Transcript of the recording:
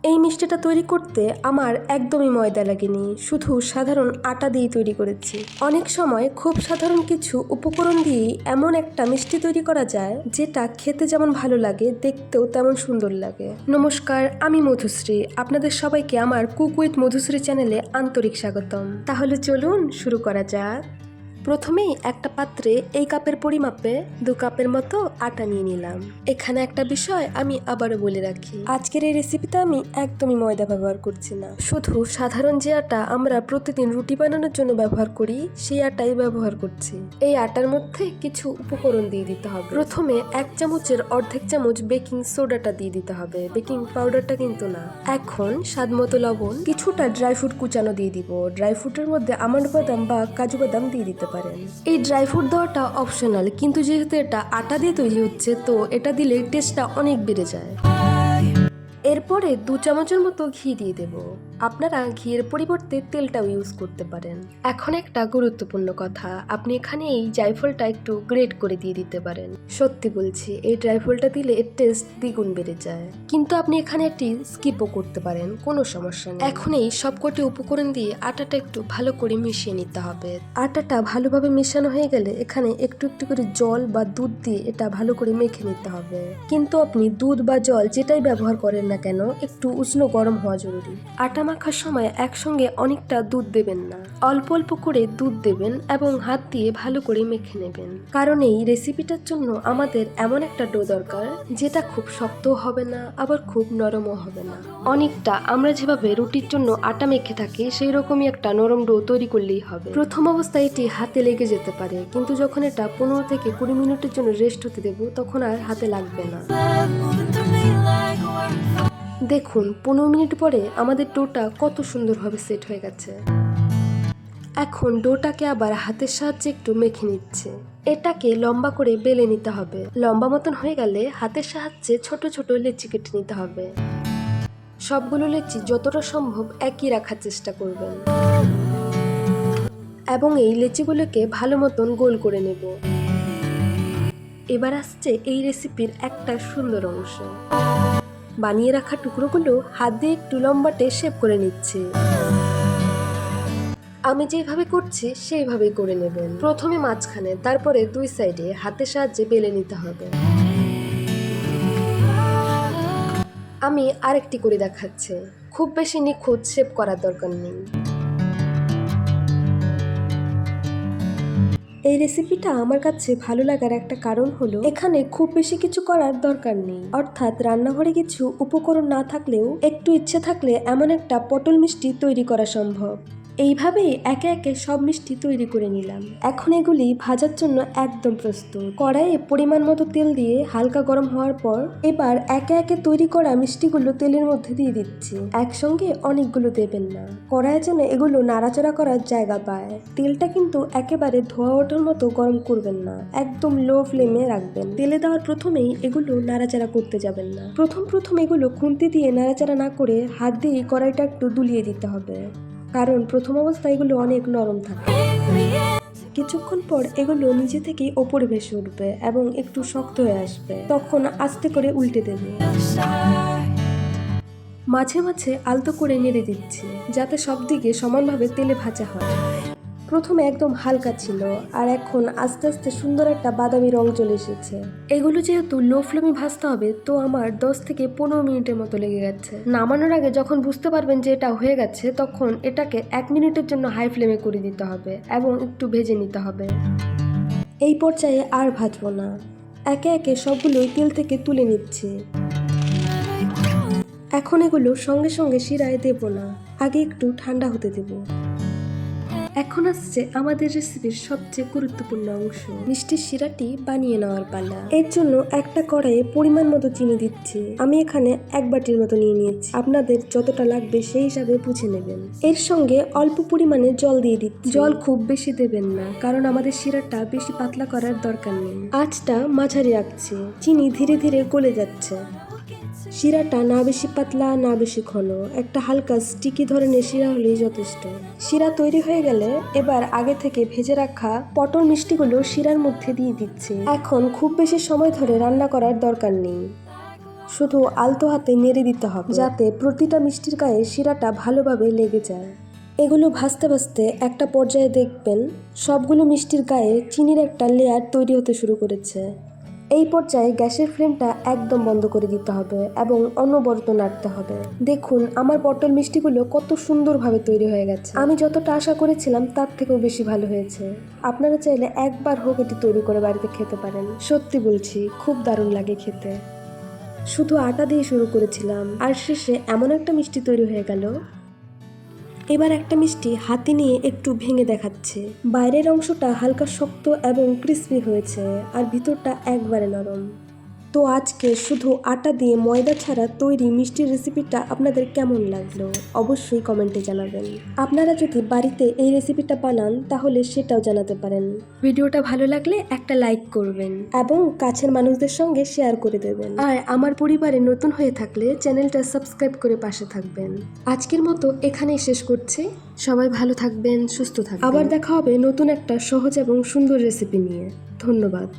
এই মিষ্টিটা তৈরি করতে আমার একদমই ময়দা লাগেনি, শুধু সাধারণ আটা দিয়ে তৈরি করেছি। অনেক সময় খুব সাধারণ কিছু উপকরণ দিয়েই এমন একটা মিষ্টি তৈরি করা যায় যেটা খেতে যেমন ভালো লাগে, দেখতেও তেমন সুন্দর লাগে। নমস্কার, আমি মধুশ্রী। আপনাদের সবাইকে আমার কুক উইথ মধুশ্রী চ্যানেলে আন্তরিক স্বাগতম। তাহলে চলুন শুরু করা যাক। প্রথমেই একটা পাত্রে এই কাপের পরিমাপে 2 কাপের মতো আটা নিয়ে নিলাম। এখানে একটা বিষয় আমি আবারও বলে রাখি, আজকের এই রেসিপিতে আমি একদমই ময়দা ব্যবহার করছি না, শুধু সাধারণ যে আটা আমরা প্রতিদিন রুটি বানানোর জন্য ব্যবহার করি সেই আটাই ব্যবহার করছি। এই আটার মধ্যে কিছু উপকরণ দিয়ে দিতে হবে। প্রথমে 1 চামচের অর্ধেক চামচ বেকিং সোডাটা দিয়ে দিতে হবে, বেকিং পাউডারটা কিন্তু না। এখন স্বাদ মতো লবণ, কিছুটা ড্রাই ফ্রুট কুচানো দিয়ে দিব। ড্রাই ফ্রুটের মধ্যে আমন্ড বাদাম বা কাজু বাদাম দিয়ে দিতে পারেন। এই ড্রাই ফ্রুট দেওয়াটা অপশনাল, কিন্তু যেহেতু এটা আটা দিয়ে তৈরি হচ্ছে তো এটা দিলে টেস্টটা অনেক বেড়ে যায়। এরপরে 2 চামচের মতো ঘি দিয়ে দেব। আপনারা ঘিয়ের পরিবর্তে তেলটাও ইউজ করতে পারেন। এখন একটা গুরুত্বপূর্ণ কথা, আপনি এখানে এই জায়ফলটা একটু গ্রেট করে দিয়ে দিতে পারেন। সত্যি বলছি, এই জায়ফলটা দিলে এর টেস্ট দ্বিগুণ বেড়ে যায়। কিন্তু আপনি এখানে এটি স্কিপও করতে পারেন, কোনো সমস্যা নেই। এখন এই সবকটি উপকরণ দিয়ে আটাটা একটু ভালো করে মিশিয়ে নিতে হবে। আটাটা ভালোভাবে মেশানো হয়ে গেলে এখানে একটু একটু করে জল বা দুধ দিয়ে এটা ভালো করে মেখে নিতে হবে। কিন্তু আপনি দুধ বা জল যেটাই ব্যবহার করেন না কেন, একটু উষ্ণ গরম হওয়া জরুরি। আটা মাখার সময় একসঙ্গে অনেকটা দুধ দেবেন না, অল্প অল্প করে দুধ দেবেন এবং হাত দিয়ে ভালো করে মেখে নেবেন। কারণ এই রেসিপিটার জন্য আমাদের এমন একটা ডো দরকার যেটা খুব শক্তও হবে না আবার খুব নরমও হবে না। অনেকটা আমরা যেভাবে রুটির জন্য আটা মেখে থাকি সেই রকমই একটা নরম ডো তৈরি করলেই হবে। প্রথম অবস্থায় এটি হাতে লেগে যেতে পারে, কিন্তু যখন এটা 15 থেকে 20 মিনিটের জন্য রেস্ট হতে দেব তখন আর হাতে লাগবে না। দেখুন 15 মিনিট পরে আমাদের ডোটা কত সুন্দরভাবে সেট হয়ে গেছে। এখন ডোটাকে আবার হাতের সাহায্যে একটু মেখে নিচ্ছে। এটাকে লম্বা করে বেলে নিতে হবে। লম্বা মতন হয়ে গেলে হাতের সাহায্যে ছোট ছোট লেচি কেটে নিতে হবে। সবগুলো লেচি যতটা সম্ভব একই রাখার চেষ্টা করবেন এবং এই লেচিগুলোকে ভালো মতন গোল করে নেব। এবার আসছে এই রেসিপির একটা সুন্দর অংশ। বানিয়ে রাখা টুকরোগুলো হাত দিয়ে একটু লম্বাটে শেপ করে নিচ্ছি। আমি যেভাবে করছি সেইভাবেই করে নেবেন। প্রথমে মাঝখানে, তারপরে 2 সাইডে হাতের সাহায্যে বেলে নিতে হবে। আমি আরেকটি করে দেখাচ্ছি। খুব বেশি নিখুঁত শেপ করার দরকার নেই। এই রেসিপিটা আমার কাছে ভালো লাগার একটা কারণ হলো এখানে খুব বেশি কিছু করার দরকার নেই। অর্থাৎ রান্নাঘরে কিছু উপকরণ না থাকলেও একটু ইচ্ছে থাকলে এমন একটা পটল মিষ্টি তৈরি করা সম্ভব। এইভাবেই একে একে সব মিষ্টি তৈরি করে নিলাম। এখন এগুলি ভাজার জন্য একদম প্রস্তুত। কড়াইয়ে পরিমাণ মতো তেল দিয়ে হালকা গরম হওয়ার পর এবার একে একে তৈরি করা মিষ্টিগুলো তেলের মধ্যে দিয়ে দিচ্ছি। একসঙ্গে অনেকগুলো দেবেন না, কড়াইয়ের জন্য এগুলো নাড়াচাড়া করার জায়গা পায়। তেলটা কিন্তু একেবারে ধোয়া ওঠার মতো গরম করবেন না, একদম লো ফ্লেমে রাখবেন। তেলে দেওয়ার প্রথমেই এগুলো নাড়াচাড়া করতে যাবেন না। প্রথম এগুলো খুন্তি দিয়ে নাড়াচাড়া না করে হাত দিয়ে কড়াইটা একটু দুলিয়ে দিতে হবে, কারণ প্রথম অবস্থায় এগুলো অনেক নরম থাকে। কিছুক্ষণ পর এগুলো নিজে থেকেই ওপরে ভেসে উঠবে এবং একটু শক্ত হয়ে আসবে, তখন আস্তে করে উল্টে দেবে। মাঝে মাঝে আলতো করে নেড়ে দিচ্ছি যাতে সব দিকে সমানভাবে তেলে ভাজা হয়। প্রথমে একদম হালকা ছিল আর এখন আস্তে আস্তে সুন্দর একটা বাদামি রং চলে এসেছে। এগুলো যেহেতু লো ফ্লেমে ভাজতে হবে তো আমার 10 থেকে 15 মিনিটের মতো লেগে গেছে। নামানোর আগে যখন বুঝতে পারবেন যে এটা হয়ে গেছে তখন এটাকে 1 মিনিটের জন্য হাই ফ্লেমে করে দিতে হবে এবং একটু ভেজে নিতে হবে। এই পর্যায়ে আর ভাজবো না, একে একে সবগুলোই তেল থেকে তুলে নিচ্ছি। এখন এগুলো সঙ্গে সঙ্গে শিরায় দেব না, আগে একটু ঠান্ডা হতে দেব। এখন আসছে আমাদের রেসিপির সবচেয়ে গুরুত্বপূর্ণ অংশ, মিষ্টির শিরাটি বানিয়ে নেওয়ার পালা। এর জন্য একটা কড়াইয়ে পরিমাণ মতো চিনি দিচ্ছি। আমি এখানে 1 বাটির মতো নিয়ে নিয়েছি, আপনাদের যতটা লাগবে সেই হিসাবে বুঝে নেবেন। এর সঙ্গে অল্প পরিমাণে জল দিয়ে দিচ্ছি। জল খুব বেশি দেবেন না, কারণ আমাদের শিরাটা বেশি পাতলা করার দরকার নেই। আঁচটা মাঝারি রাখছি। চিনি ধীরে ধীরে গলে যাচ্ছে। শিরাটা না বেশি পাতলা না বেশি ঘন, একটা হালকা স্টিকি ধরনের শিরা হলেই যথেষ্ট। শিরা তৈরি হয়ে গেলে এবার আগে থেকে ভেজে রাখা পটল মিষ্টিগুলো শিরার মধ্যে দিয়ে দিচ্ছি। এখন খুব বেশি সময় ধরে রান্না করার দরকার নেই। শুধু আলতো হাতে নেড়ে দিতে হবে যাতে প্রতিটা মিষ্টির গায়ে শিরাটা ভালোভাবে লেগে যায়। এগুলো ভাজতে ভাজতে একটা পর্যায়ে দেখবেন সবগুলো মিষ্টির গায়ে চিনির একটা লেয়ার তৈরি হতে শুরু করেছে। এই পর্যায়ে গ্যাসের ফ্লেমটা একদম বন্ধ করে দিতে হবে এবং অনবরত নাড়তে হবে। দেখুন আমার পটল মিষ্টিগুলো কত সুন্দরভাবে তৈরি হয়ে গেছে। আমি যতটা আশা করেছিলাম তার থেকেও বেশি ভালো হয়েছে। আপনারা চাইলে একবার হোক এটি তৈরি করে বাড়িতে খেতে পারেন। সত্যি বলছি, খুব দারুণ লাগে খেতে। শুধু আটা দিয়ে শুরু করেছিলাম আর শেষে এমন একটা মিষ্টি তৈরি হয়ে গেল। এবার একটা মিষ্টি হাতে নিয়ে একটু ভেঙে দেখাচ্ছে। বাইরের অংশটা হালকা শক্ত এবং ক্রিস্পি হয়েছে আর ভিতরটা একবারে নরম। তো আজকে শুধু আটা দিয়ে ময়দা ছাড়া তৈরি মিষ্টির রেসিপিটা আপনাদের কেমন লাগলো অবশ্যই কমেন্টে জানাবেন। আপনারা যদি বাড়িতে এই রেসিপিটা বানান তাহলে সেটাও জানাতে পারেন। ভিডিওটা ভালো লাগলে একটা লাইক করবেন এবং কাছের মানুষদের সঙ্গে শেয়ার করে দেবেন। আর আমার পরিবারে নতুন হয়ে থাকলে চ্যানেলটা সাবস্ক্রাইব করে পাশে থাকবেন। আজকের মতো এখানেই শেষ করছি। সবাই ভালো থাকবেন, সুস্থ থাকবেন। আবার দেখা হবে নতুন একটা সহজ এবং সুন্দর রেসিপি নিয়ে। ধন্যবাদ।